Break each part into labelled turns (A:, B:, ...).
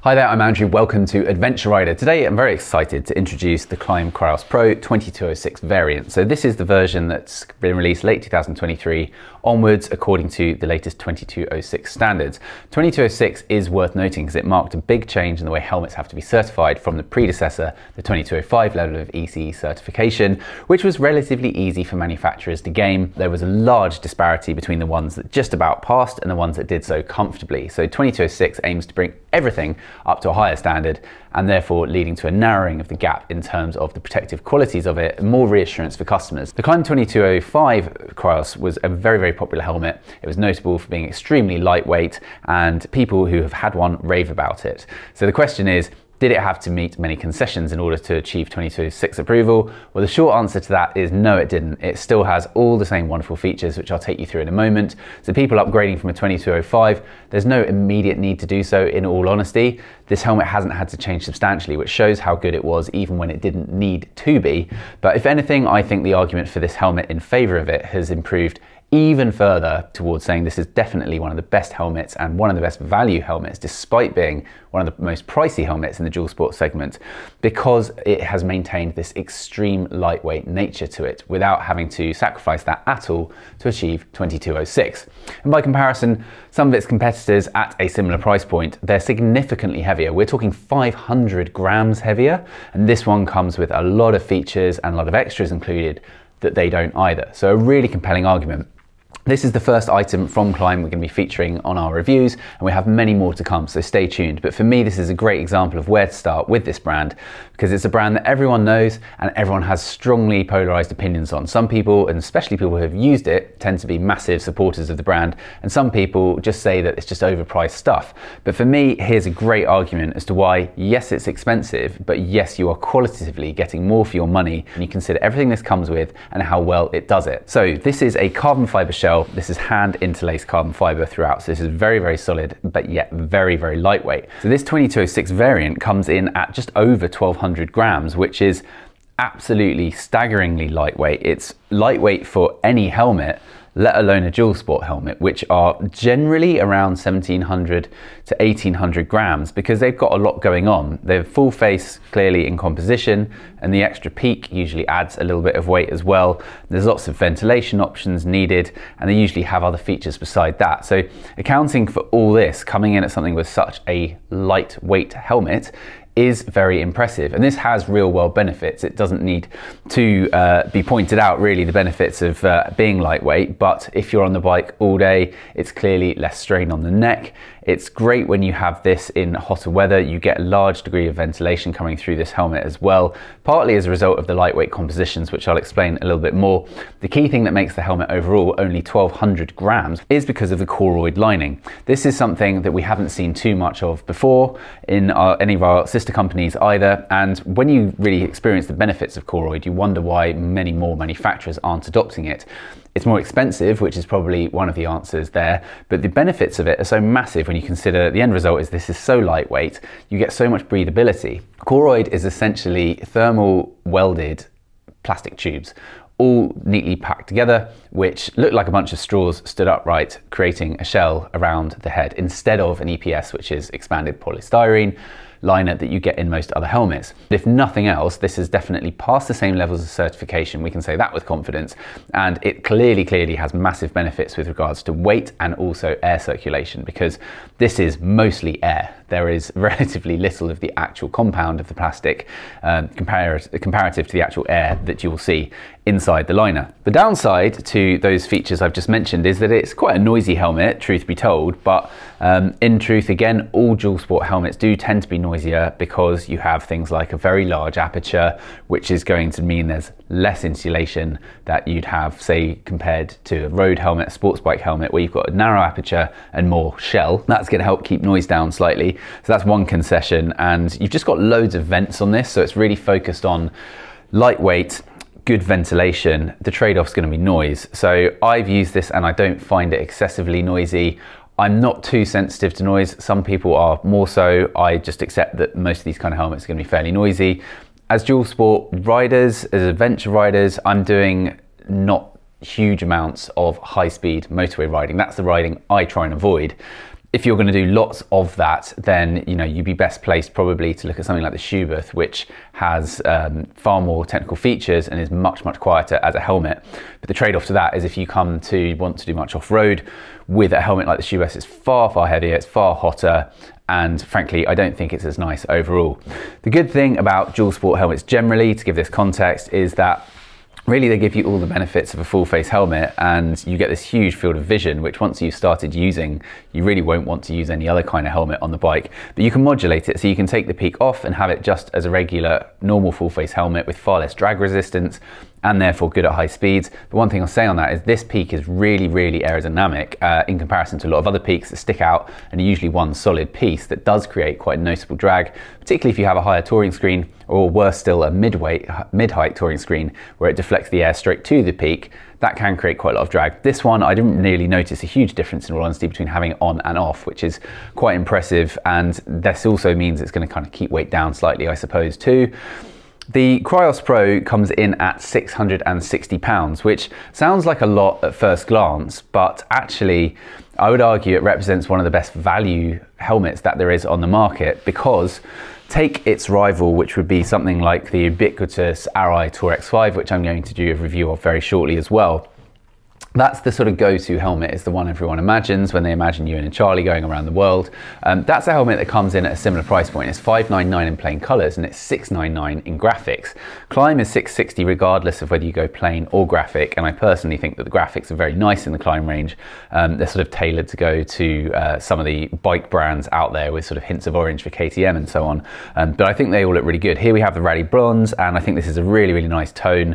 A: Hi there, I'm Andrew. Welcome to Adventure Rider. Today I'm very excited to introduce the Klim Krios Pro 2206 variant. So this is the version that's been released late 2023 onwards according to the latest 2206 standards. 2206 is worth noting because it marked a big change in the way helmets have to be certified from the predecessor, the 2205 level of ECE certification, which was relatively easy for manufacturers to gain. There was a large disparity between the ones that just about passed and the ones that did so comfortably. So 2206 aims to bring everything up to a higher standard and therefore leading to a narrowing of the gap in terms of the protective qualities of it and more reassurance for customers. The Klim 2205 Krios was a very popular helmet. It was notable for being extremely lightweight and people who have had one rave about it. So the question is, did it have to meet many concessions in order to achieve 2206 approval? Well, the short answer to that is no, it didn't. It still has all the same wonderful features, which I'll take you through in a moment. So people upgrading from a 2205, there's no immediate need to do so, in all honesty. This helmet hasn't had to change substantially, which shows how good it was even when it didn't need to be. But if anything, I think the argument for this helmet in favor of it has improved even further towards saying this is definitely one of the best helmets and one of the best value helmets, despite being one of the most pricey helmets in the dual sport segment, because it has maintained this extreme lightweight nature to it without having to sacrifice that at all to achieve 2206. And by comparison, some of its competitors at a similar price point, they're significantly heavier. We're talking 500 grams heavier, and this one comes with a lot of features and a lot of extras included that they don't either. So a really compelling argument. This is the first item from Klim we're going to be featuring on our reviews, and we have many more to come, so stay tuned. But for me, this is a great example of where to start with this brand, because it's a brand that everyone knows and everyone has strongly polarized opinions on. Some people, and especially people who have used it, tend to be massive supporters of the brand, and some people just say that it's just overpriced stuff. But for me, here's a great argument as to why, yes, it's expensive, but yes, you are qualitatively getting more for your money when you consider everything this comes with and how well it does it. So this is a carbon fiber shell. This is hand interlaced carbon fiber throughout, so this is very solid, but yet very lightweight. So this 2206 variant comes in at just over 1200 grams, which is absolutely staggeringly lightweight. It's lightweight for any helmet, let alone a dual sport helmet, which are generally around 1700 to 1800 grams because they've got a lot going on. They're full face clearly in composition, and the extra peak usually adds a little bit of weight as well. There's lots of ventilation options needed, and they usually have other features beside that. So accounting for all this, coming in at something with such a lightweight helmet is very impressive, and this has real world benefits. It doesn't need to be pointed out really, the benefits of being lightweight, but if you're on the bike all day, it's clearly less strain on the neck. It's great when you have this in hotter weather. You get a large degree of ventilation coming through this helmet as well, partly as a result of the lightweight compositions, which I'll explain a little bit more. The key thing that makes the helmet overall only 1200 grams is because of the Koroyd lining. This is something that we haven't seen too much of before in any of our sister companies either, and when you really experience the benefits of Koroyd, you wonder why many more manufacturers aren't adopting it. It's more expensive, which is probably one of the answers there, but the benefits of it are so massive when you consider the end result is this is so lightweight, you get so much breathability. Koroyd is essentially thermal welded plastic tubes, all neatly packed together, which look like a bunch of straws stood upright, creating a shell around the head instead of an EPS, which is expanded polystyrene liner that you get in most other helmets. If nothing else, this has definitely passed the same levels of certification, we can say that with confidence, and it clearly has massive benefits with regards to weight and also air circulation, because this is mostly air. There is relatively little of the actual compound of the plastic comparative to the actual air that you will see inside the liner. The downside to those features I've just mentioned is that it's quite a noisy helmet, truth be told, but in truth, again, all dual sport helmets do tend to be noisier because you have things like a very large aperture, which is going to mean there's less insulation that you'd have, say, compared to a road helmet, a sports bike helmet, where you've got a narrow aperture and more shell. That's going to help keep noise down slightly. So that's one concession, and you've just got loads of vents on this, so it's really focused on lightweight, good ventilation. The trade-off's going to be noise. So I've used this and I don't find it excessively noisy. I'm not too sensitive to noise. Some people are more so. I just accept that most of these kind of helmets are going to be fairly noisy. As dual sport riders, as adventure riders, I'm doing not huge amounts of high speed motorway riding. That's the riding I try and avoid. if you're going to do lots of that, then you'd be best placed probably to look at something like the Schubert, which has far more technical features and is much quieter as a helmet. But the trade-off to that is if you come to want to do much off-road with a helmet like the Schubert, it's far heavier, it's far hotter, and frankly I don't think it's as nice overall. The good thing about dual sport helmets generally, to give this context, is that really they give you all the benefits of a full face helmet, and you get this huge field of vision, which once you've started using, you really won't want to use any other kind of helmet on the bike. But you can modulate it, so you can take the peak off and have it just as a regular normal full face helmet with far less drag resistance and therefore good at high speeds. The one thing I'll say on that is this peak is really aerodynamic in comparison to a lot of other peaks that stick out and are usually one solid piece that does create quite a noticeable drag, particularly if you have a higher touring screen, or worse still, a mid-height touring screen where it deflects the air straight to the peak. That can create quite a lot of drag. This one, I didn't really notice a huge difference in all honesty between having it on and off, which is quite impressive, and this also means it's going to kind of keep weight down slightly, I suppose, too. The Krios Pro comes in at £660, which sounds like a lot at first glance, but actually I would argue it represents one of the best value helmets that there is on the market, because take its rival, which would be something like the ubiquitous Arai Tour X5, which I'm going to do a review of very shortly as well. That's the sort of go-to helmet, it's the one everyone imagines when they imagine you and Charlie going around the world. That's a helmet that comes in at a similar price point. It's $599 in plain colours and it's $699 in graphics. Klim is $660 regardless of whether you go plain or graphic, and I personally think that the graphics are very nice in the Klim range. They're sort of tailored to go to some of the bike brands out there with sort of hints of orange for KTM and so on. But I think they all look really good. Here we have the Rally Bronze, and I think this is a really nice tone,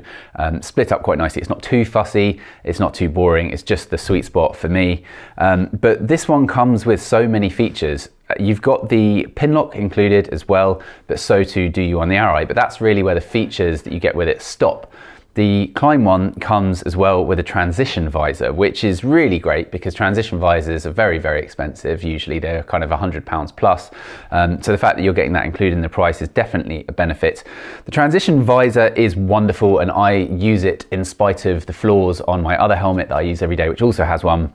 A: split up quite nicely. It's not too fussy, it's not too boring, it's just the sweet spot for me. But this one comes with so many features. You've got the pin lock included as well, but so too do you on the Arai, but that's really where the features that you get with it stop. The Klim one comes as well with a transition visor, which is really great because transition visors are very expensive. Usually they're kind of £100 plus. So the fact that you're getting that included in the price is definitely a benefit. The transition visor is wonderful, and I use it in spite of the flaws on my other helmet that I use every day, which also has one.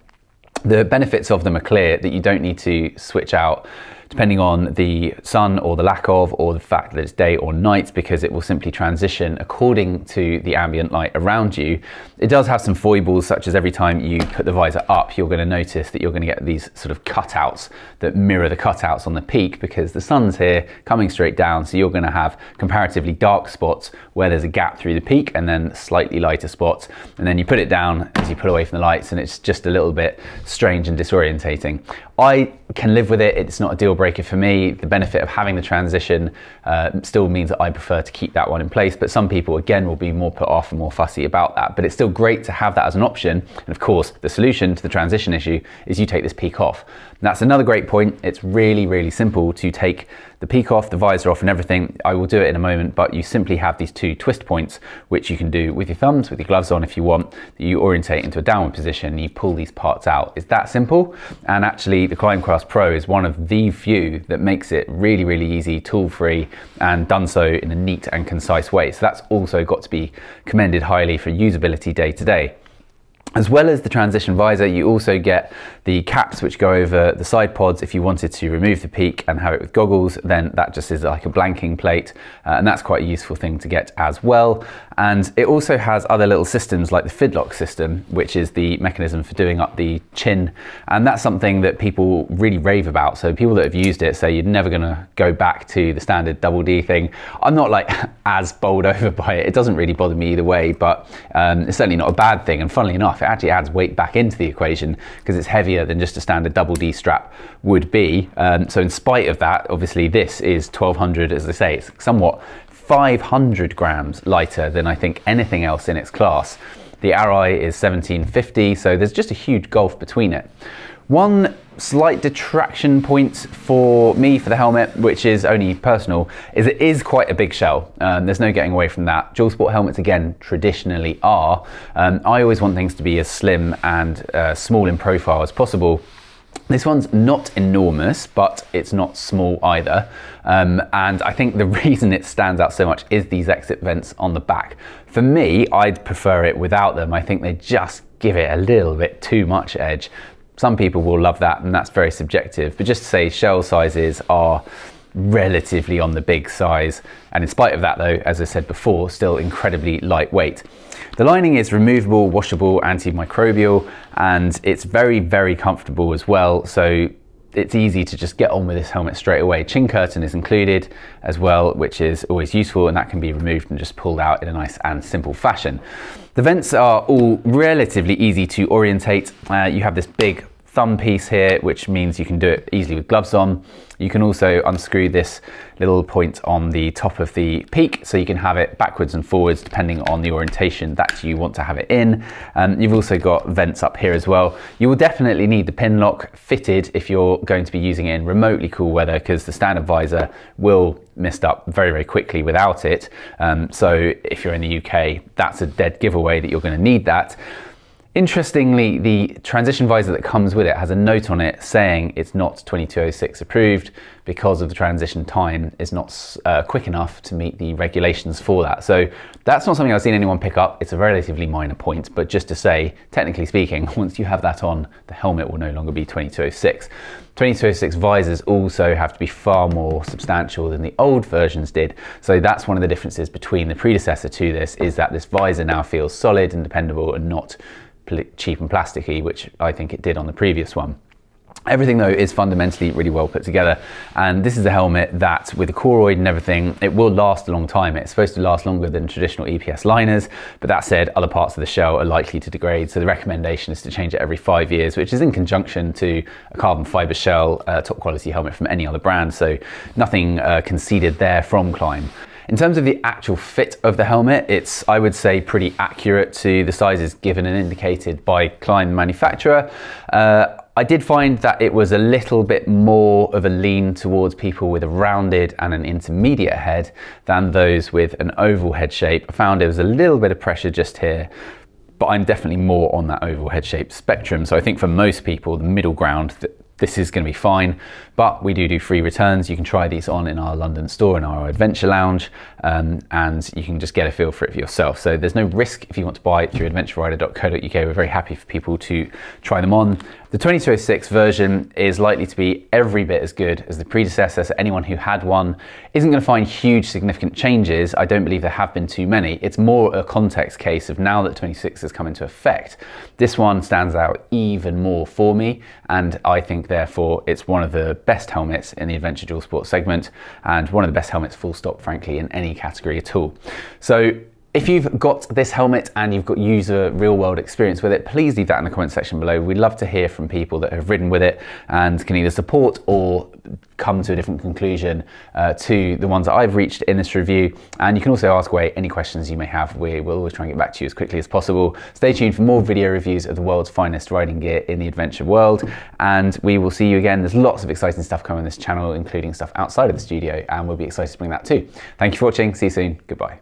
A: The benefits of them are clear, that you don't need to switch out depending on the sun or the lack of, or the fact that it's day or night, because it will simply transition according to the ambient light around you. It does have some foibles, such as every time you put the visor up, you're going to notice that you're going to get these sort of cutouts that mirror the cutouts on the peak, because the sun's here coming straight down, so you're going to have comparatively dark spots where there's a gap through the peak, and then slightly lighter spots, and then you put it down as you pull away from the lights, and it's just a little bit strange and disorientating. I can live with it, it's not a deal breaker for me. The benefit of having the transition still means that I prefer to keep that one in place, but some people again will be more put off and more fussy about that, but it's still great to have that as an option. And of course the solution to the transition issue is you take this peak off. And that's another great point. It's really simple to take the peak off, the visor off and everything. I will do it in a moment, but you simply have these two twist points, which you can do with your thumbs, with your gloves on if you want, that you orientate into a downward position and you pull these parts out. It's that simple. And actually the Klim Krios Pro is one of the few that makes it really easy, tool-free, and done so in a neat and concise way. So that's also got to be commended highly for usability day to day. As well as the transition visor, you also get the caps which go over the side pods. If you wanted to remove the peak and have it with goggles, then that just is like a blanking plate, and that's quite a useful thing to get as well. And it also has other little systems like the Fidlock system, which is the mechanism for doing up the chin, and that's something that people really rave about. So people that have used it say you're never going to go back to the standard double D thing. I'm not like as bowled over by it. It doesn't really bother me either way, but it's certainly not a bad thing. And funnily enough, it actually adds weight back into the equation because it's heavier than just a standard double D strap would be. So in spite of that, obviously this is 1200, as I say, it's somewhat 500 grams lighter than I think anything else in its class. The Arai is 1750, so there's just a huge gulf between it. One slight detraction point for me for the helmet, which is only personal, is it is quite a big shell. There's no getting away from that. Dual sport helmets, again, traditionally are. I always want things to be as slim and small in profile as possible. This one's not enormous, but it's not small either. And I think the reason it stands out so much is these exit vents on the back. For me, I'd prefer it without them. I think they just give it a little bit too much edge. Some people will love that, and that's very subjective, but just to say shell sizes are relatively on the big size, and in spite of that though, as I said before, still incredibly lightweight. The lining is removable, washable, antimicrobial, and it's very, very comfortable as well, so it's easy to just get on with this helmet straight away. Chin curtain is included as well, which is always useful, and that can be removed and just pulled out in a nice and simple fashion. The vents are all relatively easy to orientate. You have this big thumb piece here, which means you can do it easily with gloves on. You can also unscrew this little point on the top of the peak, so you can have it backwards and forwards depending on the orientation that you want to have it in. You've also got vents up here as well. You will definitely need the pin lock fitted if you're going to be using it in remotely cool weather, because the standard visor will mist up very, very quickly without it. So if you're in the UK, that's a dead giveaway that you're going to need that. Interestingly, the transition visor that comes with it has a note on it saying it's not 2206 approved because of the transition time is not quick enough to meet the regulations for that. So that's not something I've seen anyone pick up. It's a relatively minor point, but just to say, technically speaking, once you have that on, the helmet will no longer be 2206. 2206 visors also have to be far more substantial than the old versions did. So that's one of the differences between the predecessor to this, is that this visor now feels solid and dependable and not cheap and plasticky, which I think it did on the previous one. Everything though is fundamentally really well put together, and this is a helmet that, with the Koroyd and everything, it will last a long time. It's supposed to last longer than traditional EPS liners, but that said, other parts of the shell are likely to degrade, so the recommendation is to change it every 5 years, which is in conjunction to a carbon fiber shell, top quality helmet from any other brand, so nothing conceded there from Klim. In terms of the actual fit of the helmet, it's, I would say, pretty accurate to the sizes given and indicated by Klim manufacturer. I did find that it was a little bit more of a lean towards people with a rounded and an intermediate head than those with an oval head shape. I found there was a little bit of pressure just here, but I'm definitely more on that oval head shape spectrum. So I think for most people, the middle ground, this is going to be fine, but we do free returns. You can try these on in our London store, in our Adventure Lounge, and you can just get a feel for it for yourself. So there's no risk if you want to buy it through adventurerider.co.uk. We're very happy for people to try them on. The 2206 version is likely to be every bit as good as the predecessor, so anyone who had one isn't going to find huge significant changes. I don't believe there have been too many. It's more a context case of now that 26 has come into effect. This one stands out even more for me, and I think therefore it's one of the best helmets in the adventure dual sport segment, and one of the best helmets full stop, frankly, in any category at all. So if you've got this helmet and you've got user real world experience with it, please leave that in the comment section below. We'd love to hear from people that have ridden with it and can either support or come to a different conclusion to the ones that I've reached in this review. And you can also ask away any questions you may have. We will always try and get back to you as quickly as possible. Stay tuned for more video reviews of the world's finest riding gear in the adventure world, and we will see you again. There's lots of exciting stuff coming on this channel, including stuff outside of the studio, and we'll be excited to bring that too. Thank you for watching. See you soon. Goodbye.